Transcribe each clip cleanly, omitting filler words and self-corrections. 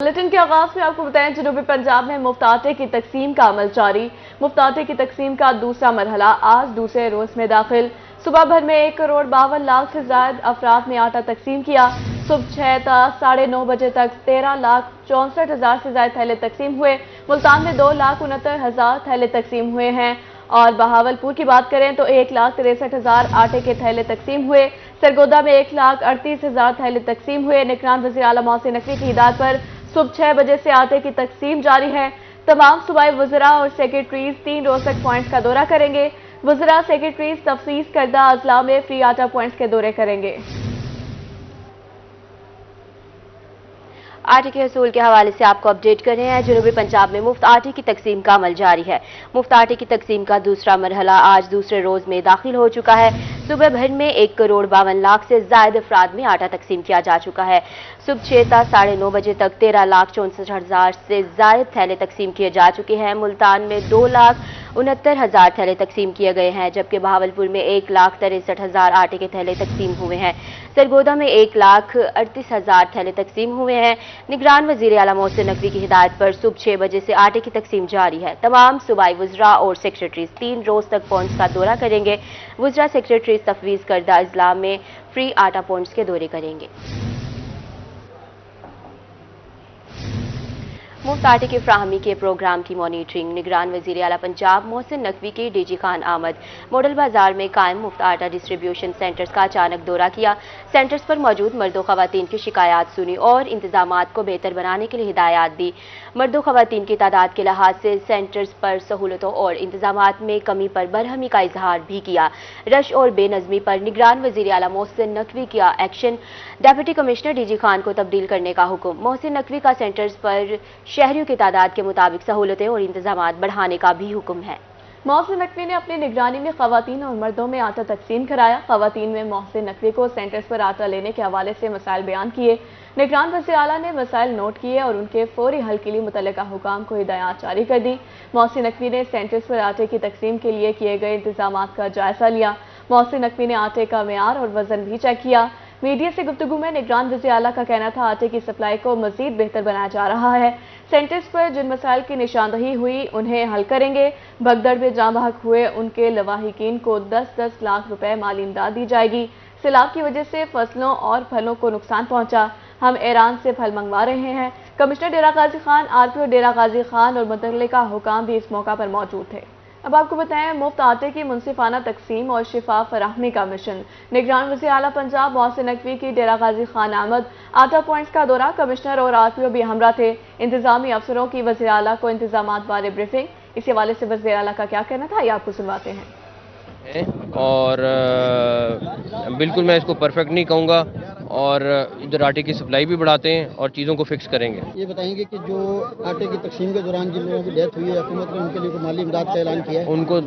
Bulletin के आगाज में आपको बताएं, जनूबी पंजाब में मुफ्त आटे की तकसीम का अमल जारी। मुफ्त आटे की तकसीम का दूसरा मरहला आज दूसरे रोज में दाखिल। सुबह भर में 1,52,00,000 से ज्यादा अफराद ने आटा तकसीम किया। सुबह 6 ta 9:30 बजे तक 13,64,000 से ज्यादा थैले तकसीम हुए। मुल्तान में 2,69,000 थैले तकसीम हुए हैं। और बहावलपुर की बात करें तो 1,63,000 आटे के थैले तकसीम हुए। सरगोदा में 1,38,000 थैले तकसीम हुए। निगरान वज़ीर आला मोहसिन नकवी की हिदायत पर सुबह 6 बजे से आटे की तकसीम जारी है। तमाम सूबाई वज़रा और सेक्रेटरीज 3 रोज तक पॉइंट्स का दौरा करेंगे। वज़रा सेक्रेटरीज तफसीस करदा अजला में फ्री आटा पॉइंट्स के दौरे करेंगे। आटे के हसूल के हवाले से आपको अपडेट कर रहे हैं। जनूबी पंजाब में मुफ्त आटे की तकसीम का अमल जारी है। मुफ्त आटे की तकसीम का दूसरा मरहला आज दूसरे रोज में दाखिल हो चुका है। सुबह भर में 1,52,00,000 से ज्यादा अफराद में आटा तकसीम किया जा चुका है। सुबह 6 ta 9:30 बजे तक 13,64,000 से ज्यादा थैले तकसीम किए जा चुके हैं। मुल्तान में 2,69,000 थैले तकसीम किए गए हैं, जबकि बहावलपुर में 1,63,000 आटे के थैले तकसीम हुए हैं। सरगोदा में 1,38,000 थैले तकसीम हुए हैं। निगरान वज़ीर आला मोहसिन नकवी की हिदायत पर सुबह 6 बजे से आटे की तकसीम जारी है। तमाम सूबाई वज़रा और सेक्रेटरीज 3 रोज तक पॉइंट्स का दौरा करेंगे। वज़रा सेक्रेटरीज तफवीज़ करदा अजला में फ्री आटा पॉइंट्स के दौरे करेंगे। मुफ्त आटे की फ्राहमी के प्रोग्राम की मॉनिटरिंग निगरान वज़ीर आला पंजाब मोहसिन नकवी की डीजी खान आमद मॉडल बाजार में कायम मुफ्त आटा डिस्ट्रीब्यूशन सेंटर्स का अचानक दौरा किया। सेंटर्स पर मौजूद मर्दों खवातीन की शिकायत सुनी और इंतजामात को बेहतर बनाने के लिए हिदायत दी। मर्दों खवातीन की तादाद के लिहाज से सेंटर्स पर सहूलतों और इंतजामात में कमी पर बरहमी का इजहार भी किया। रश और बेनज़मी पर निगरान वज़ीर आला मोहसिन नकवी का action, deputy commissioner DG Khan को तब्दील करने का हुक्म। मोहसिन नकवी का सेंटर्स पर शहरियों की तादाद के मुताबिक सहूलतें और इंतजामात बढ़ाने का भी हुक्म है। मोहसिन नकवी ने अपनी निगरानी में खवातीन और मर्दों में आटा तकसीम कराया। खवातीन में मोहसिन नकवी को सेंटर्स पर आटा लेने के हवाले से मसाइल बयान किए। निगरान वज़ीर आला ने मसाइल नोट किए और उनके फौरी हल के लिए मुतल्लिका हुकाम को हिदायत जारी कर दी। मोहसिन नकवी ने सेंटर्स पर आटे की तकसीम के लिए किए गए इंतजामात का जायजा लिया। मोहसिन नकवी ने आटे का मेयार और वजन भी चेक किया। मीडिया से गुफ्तगू में निगरान वज़ीर आला का कहना था आटे की सप्लाई को मजीद बेहतर बनाया जा रहा है। सेंटर्स पर जिन मसाइल की निशानदही हुई उन्हें हल करेंगे। भगदड़ में जाँ बहक हुए उनके लवाहिकीन को 10-10 लाख रुपए माली इमदाद दी जाएगी। सैलाब की वजह से फसलों और फलों को नुकसान पहुंचा। हम ईरान से फल मंगवा रहे हैं। कमिश्नर डेरा गाजी खान, आरपीओ डेरा गाजी खान और मुतल्लिका हुकाम भी इस मौका पर मौजूद थे। अब आपको बताएं, मुफ्त आटे की मुनसिफाना तकसीम और शिफाफ फराहमी का मिशन। निगरान वज़ीर आला पंजाब मोहसिन नकवी की डेरा गाजी खान आमद आटा पॉइंट्स का दौरा। कमिश्नर और आरपीओ भी हमरा थे। इंतजामी अफसरों की वज़ीर आला को इंतजामात बारे ब्रीफिंग। इस हवाले से वज़ीर आला का क्या कहना था, ये आपको सुनवाते हैं। और बिल्कुल मैं इसको परफेक्ट नहीं कहूँगा और इधर आटे की सप्लाई भी बढ़ाते हैं और चीज़ों को फिक्स करेंगे। ये बताएंगे कि जो आटे की तकसीम के दौरान जिन लोगों की डेथ हुई है, हुकूमत ने उनके लिए कोई माली इमदाद का ऐलान किया है? उनको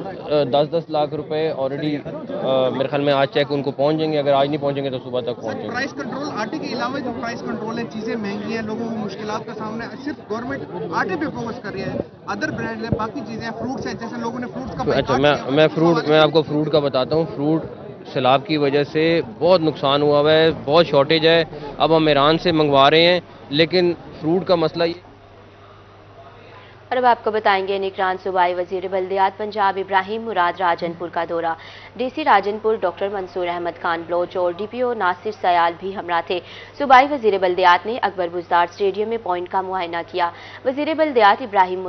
10-10 लाख रुपए ऑलरेडी मेरे ख्याल में आज चेक उनको पहुँच जाएंगे। अगर आज नहीं पहुँचेंगे तो सुबह तक पहुँचेंगे। प्राइस कंट्रोल, आटे के अलावा जो प्राइस कंट्रोल है, चीज़ें महंगी हैं, लोगों को मुश्किलात का सामना है, सिर्फ गवर्नमेंट आटे पे फोकस कर रही है। अदर ब्रांड है, बाकी चीज़ें हैं, फ्रूट्स हैं, जैसे लोगों ने फ्रूट्स का अच्छा, मैं आपको फ्रूट का बताता हूँ। फ्रूट सैलाब की वजह से बहुत नुकसान हुआ है, बहुत शॉर्टेज है। अब हम ईरान से मंगवा रहे हैं, लेकिन फ्रूट का मसला ये। और अब आपको बताएंगे, निगरान सूबाई वज़ीर बल्दियात पंजाब इब्राहिम मुराद राजनपुर का दौरा। डीसी राजनपुर डॉक्टर मंसूर अहमद खान बलोच और डीपीओ नासिर सयाल भी हमरा थे। सूबाई वज़ीर बल्दियात ने अकबर बुज़दार स्टेडियम में पॉइंट का मुआयना किया। वज़ीर बल्दियात इब्राहिम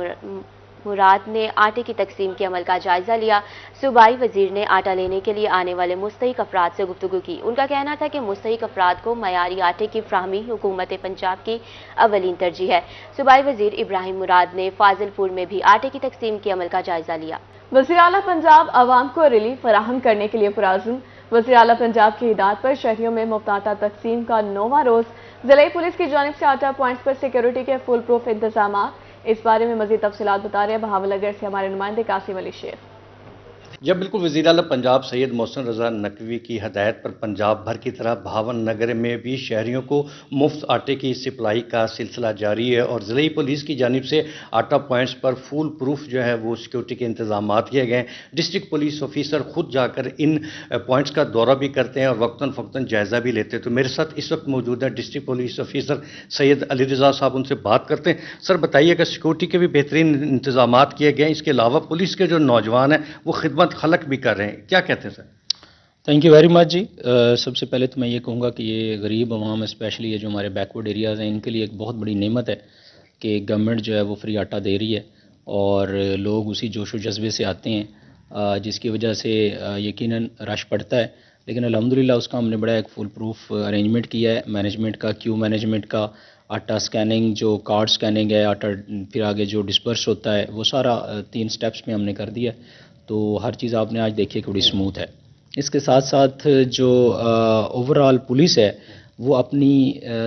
मुराद ने आटे की तकसीम के अमल का जायजा लिया। सूबाई वजीर ने आटा लेने के लिए आने वाले मुस्तहिक अफराद से गुफ्तगू की। उनका कहना था कि मुस्तहिक अफराद को मयारी आटे की फ्राहमी हुकूमत पंजाब की अवलीन तरजीह है। सूबाई वजीर इब्राहिम मुराद ने फाजिलपुर में भी आटे की तकसीम के अमल का जायजा लिया। वज़ीर आला पंजाब आवाम को रिलीफ फराहम करने के लिए पुराज़्म। वज़ीर आला पंजाब की हिदायत पर शहरियों में मुफ्त आटा तकसीम का 9वां रोज। ज़िला पुलिस की जानिब से आटा पॉइंट्स पर सिक्योरिटी के फुल प्रूफ इंतजाम। इस बारे में मज़ीद तफसीलात बता रहे हैं बहावलनगर से हमारे नुमाइंदे कासिम अली शेख। جب بالکل وزیر اعلیٰ پنجاب سید محسن رضا نقوی کی ہدایت پر پنجاب بھر کی طرح بھاون نگر میں بھی شہریوں کو مفت آٹے کی سپلائی کا سلسلہ جاری ہے اور ضلعی پولیس کی جانب سے آٹا پوائنٹس پر فول پروف جو ہے وہ سیکورٹی کے انتظامات کیے گئے ہیں۔ ڈسٹرکٹ پولیس آفیسر خود جا کر ان پوائنٹس کا دورہ بھی کرتے ہیں اور وقتاً فوقتاً جائزہ بھی لیتے ہیں۔ تو میرے ساتھ اس وقت موجود ہے ڈسٹرکٹ پولیس آفیسر سید علی رضا صاحب، ان سے بات کرتے ہیں۔ سر بتائیے کہ سیکورٹی کے بھی بہترین انتظامات کیے گئے ہیں، اس کے علاوہ پولیس کے جو نوجوان ہیں وہ خدمت خلق بھی کر رہے ہیں، کیا کہتے ہیں سر؟ تھینک یو ویری مچ جی۔ سب سے پہلے تو میں یہ کہوں گا کہ یہ غریب عوام اسپیشلی یہ جو ہمارے بیکورڈ ایریاز ہیں ان کے لیے ایک بہت بڑی نعمت ہے کہ گورنمنٹ جو ہے وہ فری آٹا دے رہی ہے اور لوگ اسی جوش و جذبے سے آتے ہیں، جس کی وجہ سے یقیناً رش پڑتا ہے، لیکن الحمدللہ اس کا ہم نے بڑا ایک فل پروف ارینجمنٹ کیا ہے مینجمنٹ کا، کیو مینجمنٹ کا، آٹا سکیننگ جو کارڈ سکیننگ ہے، آٹا پھر آگے جو ڈسپرس ہوتا ہے وہ سارا 3 سٹیپس میں ہم نے کر دیا ہے، تو ہر چیز آپ نے آج دیکھی کہ بڑی سموتھ ہے۔ اس کے ساتھ ساتھ جو اوورآل پولیس ہے وہ اپنی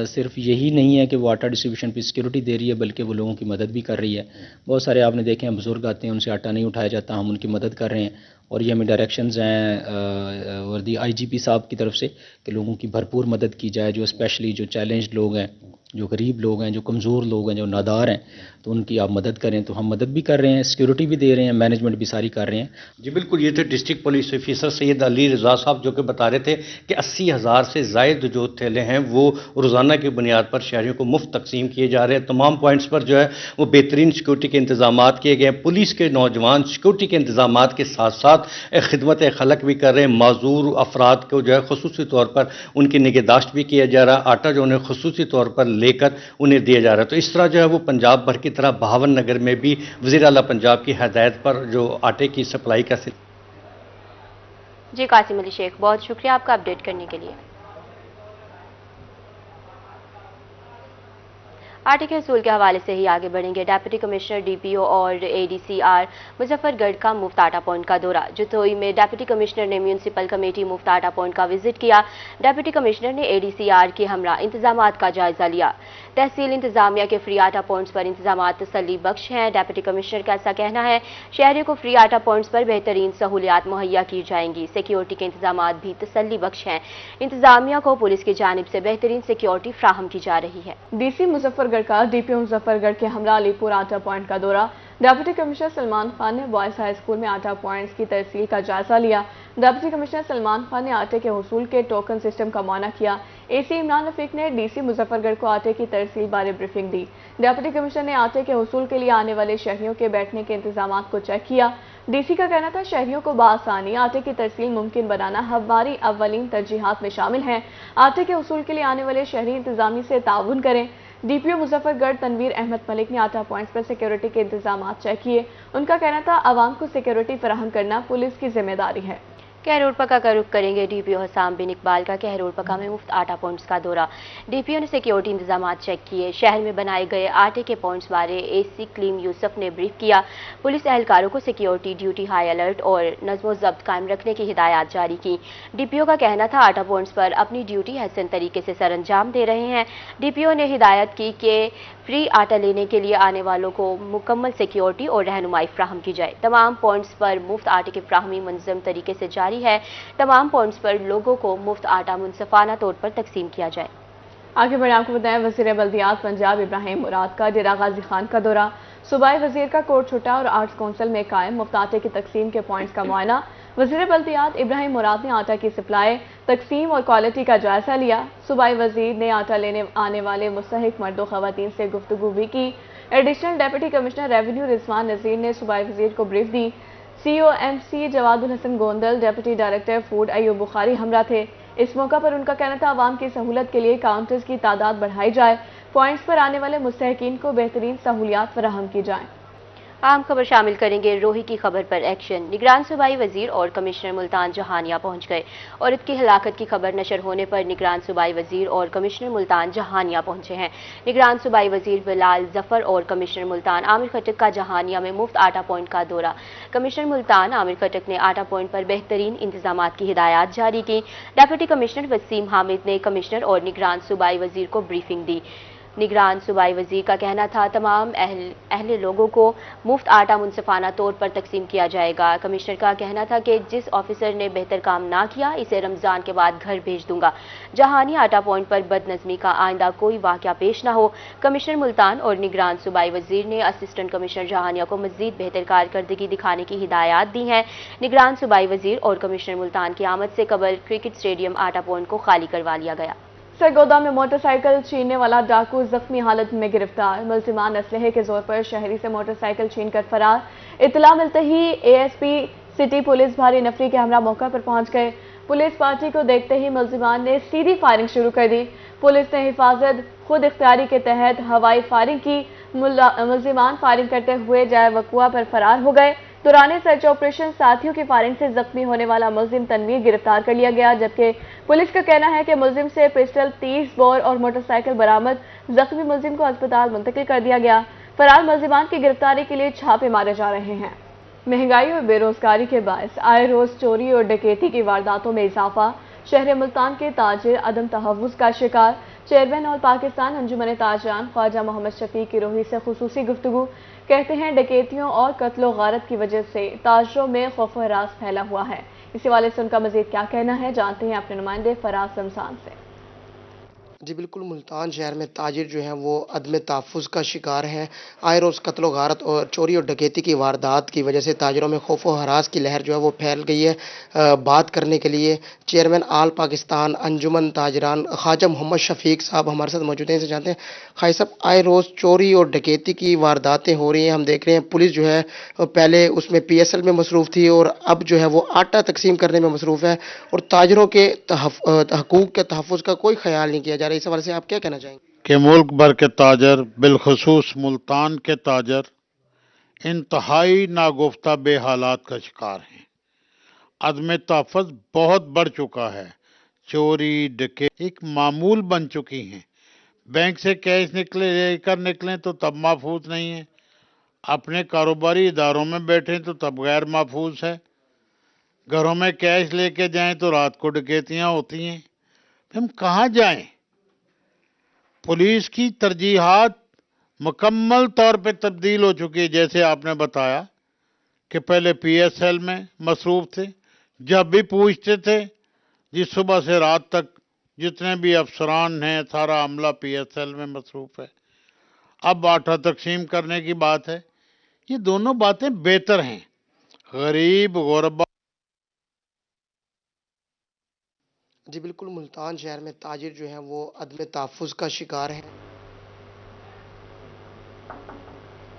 صرف یہی نہیں ہے کہ وہ آٹا ڈسٹریبیوشن پہ سیکورٹی دے رہی ہے بلکہ وہ لوگوں کی مدد بھی کر رہی ہے۔ بہت سارے آپ نے دیکھے ہیں بزرگ آتے ہیں، ان سے آٹا نہیں اٹھایا جاتا، ہم ان کی مدد کر رہے ہیں اور یہ ہمیں ڈائریکشنز ہیں وردی آئی جی پی صاحب کی طرف سے کہ لوگوں کی بھرپور مدد کی جائے، جو اسپیشلی جو چیلنجڈ لوگ ہیں، جو غریب لوگ ہیں، جو کمزور لوگ ہیں، جو نادار ہیں، تو ان کی آپ مدد کریں۔ تو ہم مدد بھی کر رہے ہیں، سیکورٹی بھی دے رہے ہیں، مینجمنٹ بھی ساری کر رہے ہیں۔ جی بالکل، یہ تھے ڈسٹرکٹ پولیس آفیسر سید علی رضا صاحب جو کہ بتا رہے تھے کہ 80,000 سے زائد جو تھیلے ہیں وہ روزانہ کی بنیاد پر شہریوں کو مفت تقسیم کیے جا رہے ہیں۔ تمام پوائنٹس پر جو ہے وہ بہترین سیکورٹی کے انتظامات کیے گئے ہیں۔ پولیس کے نوجوان سیکورٹی کے انتظامات کے ساتھ ساتھ خدمت خلق بھی کر رہے ہیں۔ معذور افراد کو جو ہے خصوصی طور پر ان کی نگہداشت بھی کیا جا رہا ہے، آٹا جو انہیں خصوصی طور پر لے کر انہیں دیا جا رہا ہے۔ تو اس طرح جو ہے وہ پنجاب بھر کی طرح بھاون نگر میں بھی وزیر اعلیٰ پنجاب کی ہدایت پر جو آٹے کی سپلائی کا جی قاسم علی شیخ، بہت شکریہ آپ کا اپڈیٹ کرنے کے لیے۔ آٹے کے حصول کے حوالے سے ہی آگے بڑھیں گے۔ ڈپٹی کمشنر ڈی پی او اور اے ڈی سی آر مظفر گڑھ کا مفت آٹا پوائنٹ کا دورہ۔ جتوئی میں ڈپٹی کمشنر نے میونسپل کمیٹی مفت آٹا پوائنٹ کا وزٹ کیا۔ ڈپٹی کمشنر نے اے ڈی سی آر کے ہمراہ انتظامات کا جائزہ لیا۔ تحصیل انتظامیہ کے فری آٹا پوائنٹس پر انتظامات تسلی بخش ہیں۔ ڈپٹی کمشنر کا ایسا کہنا ہے شہریوں کو فری آٹا پوائنٹس پر بہترین سہولیات مہیا کی جائیں گی۔ سیکیورٹی کے انتظامات بھی تسلی بخش ہیں۔ انتظامیہ کو پولیس کی جانب سے بہترین سیکیورٹی فراہم کی جا رہی ہے۔ ڈی سی مظفر گڑھ کا ڈی پی او مظفر گڑھ کے ہمراہ علی پور آٹا پوائنٹ کا دورہ۔ ڈپٹی کمشنر سلمان خان نے بوائز ہائی اسکول میں آٹا پوائنٹس کی ترسیل کا جائزہ لیا۔ ڈپٹی کمشنر سلمان خان نے آٹے کے حصول کے ٹوکن سسٹم کا معائنہ کیا۔ اے سی عمران رفیق نے ڈی سی مظفر گڑھ کو آٹے کی ترسیل بارے بریفنگ دی۔ ڈپٹی کمشنر نے آٹے کے حصول کے لیے آنے والے شہریوں کے بیٹھنے کے انتظامات کو چیک کیا۔ ڈی سی کا کہنا تھا شہریوں کو بآسانی آٹے کی ترسیل ممکن بنانا ہماری اولین ترجیحات میں شامل ہے۔ آٹے کے حصول کے لیے آنے والے شہری انتظامی سے تعاون کریں۔ ڈی پی او مظفر گڑھ تنویر احمد ملک نے آٹا پوائنٹس پر سیکیورٹی کے انتظامات چیک کیے۔ ان کا کہنا تھا عوام کو سیکیورٹی فراہم کرنا پولیس کی ذمہ داری ہے۔ کہرور پکا کا رخ کریں گے۔ ڈی پی او حسام بن اقبال کا کہرور پکا میں مفت آٹا پوائنٹس کا دورہ۔ ڈی پی او نے سیکیورٹی انتظامات چیک کیے۔ شہر میں بنائے گئے آٹے کے پوائنٹس بارے اے سی کلیم یوسف نے بریف کیا۔ پولیس اہلکاروں کو سیکیورٹی ڈیوٹی ہائی الرٹ اور نظم و ضبط قائم رکھنے کی ہدایات جاری کی۔ ڈی پی او کا کہنا تھا آٹا پوائنٹس پر اپنی ڈیوٹی حسن طریقے سے سر انجام دے رہے ہیں۔ ڈی پی او نے ہدایت کی کہ فری آٹا لینے کے لیے آنے والوں کو مکمل سیکیورٹی اور رہنمائی فراہم کی جائے۔ تمام پوائنٹس پر مفت آٹے کی فراہمی منظم طریقے سے جاری ہے۔ تمام پوائنٹس پر لوگوں کو مفت آٹا منصفانہ طور پر تقسیم کیا جائے۔ آگے بڑھیں آپ کو بتائیں وزیر بلدیات پنجاب ابراہیم مراد کا ڈیرہ غازی خان کا دورہ۔ صوبائی وزیر کا کوٹ چھٹا اور آرٹس کونسل میں قائم مفت آٹے کی تقسیم کے پوائنٹس کا معائنہ۔ وزیر بلدیات ابراہیم مراد نے آٹا کی سپلائی، تقسیم اور کوالٹی کا جائزہ لیا۔ صوبائی وزیر نے آٹا لینے آنے والے مستحق مرد و خواتین سے گفتگو بھی کی۔ Additional deputy commissioner revenue Rizwan Nazir نے صوبائی وزیر کو بریف دی۔ C O M C Jawad ul-Hassan Gondal, deputy director food Ayub Bukhari ہمراہ تھے۔ اس موقع پر ان کا کہنا تھا عوام کی سہولت کے لیے کاؤنٹرز کی تعداد بڑھائی جائے، پوائنٹس پر آنے والے مستحقین کو بہترین سہولیات فراہم کی جائیں۔ عام خبر شامل کریں گے۔ روہی کی خبر پر ایکشن۔ نگران صوبائی وزیر اور کمشنر ملتان جہانیہ پہنچ گئے۔ عورت کی ہلاکت کی خبر نشر ہونے پر نگران صوبائی وزیر اور کمشنر ملتان جہانیہ پہنچے ہیں۔ نگران صوبائی وزیر بلال ظفر اور کمشنر ملتان عامر خٹک کا جہانیہ میں مفت آٹا پوائنٹ کا دورہ۔ کمشنر ملتان عامر خٹک نے آٹا پوائنٹ پر بہترین انتظامات کی ہدایات جاری کی۔ ڈپٹی کمشنر وسیم حامد نے کمشنر اور نگران صوبائی وزیر کو بریفنگ دی۔ निगरान सूबाई वजीर का कहना था तमाम अहले लोगों को मुफ्त आटा मुनसिफाना तौर पर तकसीम किया जाएगा। कमिश्नर का कहना था कि जिस ऑफिसर ने बेहतर काम ना किया इसे रमजान के बाद घर भेज दूंगा। जहानी आटा पॉइंट पर बदनज़मी का आइंदा कोई वाक़या पेश ना हो। कमिश्नर मुल्तान और निगरान सूबाई वजीर ने असिस्टेंट कमिश्नर जहानिया को मजीद बेहतर कारकर्दगी दिखाने की हिदायत दी हैं। निगरान सूबाई वजीर और कमिश्नर मुल्तान की आमद से कबल क्रिकेट स्टेडियम आटा पॉइंट को खाली करवा लिया गया। सरगोदा में मोटरसाइकिल छीनने वाला डाकू जख्मी हालत में गिरफ्तार। मुल्जिमान असलहे के जोर पर शहरी से मोटरसाइकिल छीनकर फरार। इतला मिलते ही एएसपी सिटी पुलिस भारी नफरी के हमरा मौका पर पहुंच गए। पुलिस पार्टी को देखते ही मुल्जिमान ने सीधी फायरिंग शुरू कर दी। पुलिस ने हिफाजत खुद इख्तियारी के तहत हवाई फायरिंग की। मुल्जिमान फायरिंग करते हुए जाए वकुआ पर फरार हो गए। दौरान सर्च ऑपरेशन साथियों की फायरिंग से जख्मी होने वाला मुल्जिम तनवीर गिरफ्तार कर लिया गया, जबकि पुलिस का कहना है कि मुल्जिम से पिस्टल, 30 बोर और मोटरसाइकिल बरामद। जख्मी मुल्जिम को अस्पताल मुंतकिल कर दिया गया। फरार मुल्जिमान की गिरफ्तारी के लिए छापे मारे जा रहे हैं। महंगाई और बेरोजगारी के बायस आए रोज चोरी और डकैती की वारदातों में इजाफा। शहर मुल्तान के ताजिर अदम तहव्वुज़ का शिकार। चेयरमैन ऑल पाकिस्तान अंजुमन ताजरान ख्वाजा मोहम्मद शफीक की रोही से खुसूसी गुफ्तगू। कहते हैं डकैतियों और कत्लो गारत की वजह से ताजरों में खौफ हरास फैला हुआ है। इसी वाले से उनका मजीद क्या कहना है, जानते हैं अपने नुमाइंदे फराज रमजान से। जी बिल्कुल, मुल्तान शहर में ताजिर जो हैं वो अदम तहफ़्फ़ुज़ का शिकार हैं। आए रोज़ कत्ल गारत और चोरी और डकैती की वारदात की वजह से ताजिरों में खौफ व हरास की लहर जो है वो फैल गई है। बात करने के लिए चेयरमैन आल पाकिस्तान अंजुमन ताजरान ख्वाजा मोहम्मद शफीक साहब हमारे साथ मौजूद हैं। इनसे जानते हैं ख्वाजा साहब, आए रोज़ चोरी और डकैती की वारदातें हो रही हैं। हम देख रहे हैं पुलिस जो है पहले उसमें PSL में मसरूफ़ थी और अब जो है वो आटा तकसीम करने में मसरूफ़ है और ताजरों के हकूक़ के तहफ़्फ़ुज़ का कोई ख्याल नहीं किया जा रहा। इस हवाले से आप क्या कहना चाहेंगे? कि मुल्क भर के ताजर, बिलखुसूस मुल्तान के ताजर इंतहाई नागुफ्ता बेहालात का शिकार हैं। अदम तहफ़्फ़ुज़ बहुत बढ़ चुका है। चोरी डकैती एक मामूल बन चुकी हैं। बैंक से कैश लेकर निकलें तो तब महफूज नहीं है, अपने कारोबारी इदारों में बैठें तो तब गैर महफूज है, घरों में कैश लेके जाएं तो रात को डकैतियां होती हैं। हम कहाँ जाएं? पुलिस की तरजीहात मुकम्मल तौर पे तब्दील हो चुकी है। जैसे आपने बताया कि पहले PSL में मसरूफ़ थे, जब भी पूछते थे जिस सुबह से रात तक जितने भी अफसरान हैं सारा अमला PSL में मसरूफ़ है। अब आटा तकसीम करने की बात है। ये दोनों बातें बेहतर हैं। गरीब गुरबा जी बिल्कुल, मुल्तान शहर में ताजिर जो हैं वो अदम तहफ़्फ़ुज़ का शिकार हैं।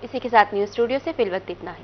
इसी के साथ न्यूज़ स्टूडियो से फिल वक्त इतना है।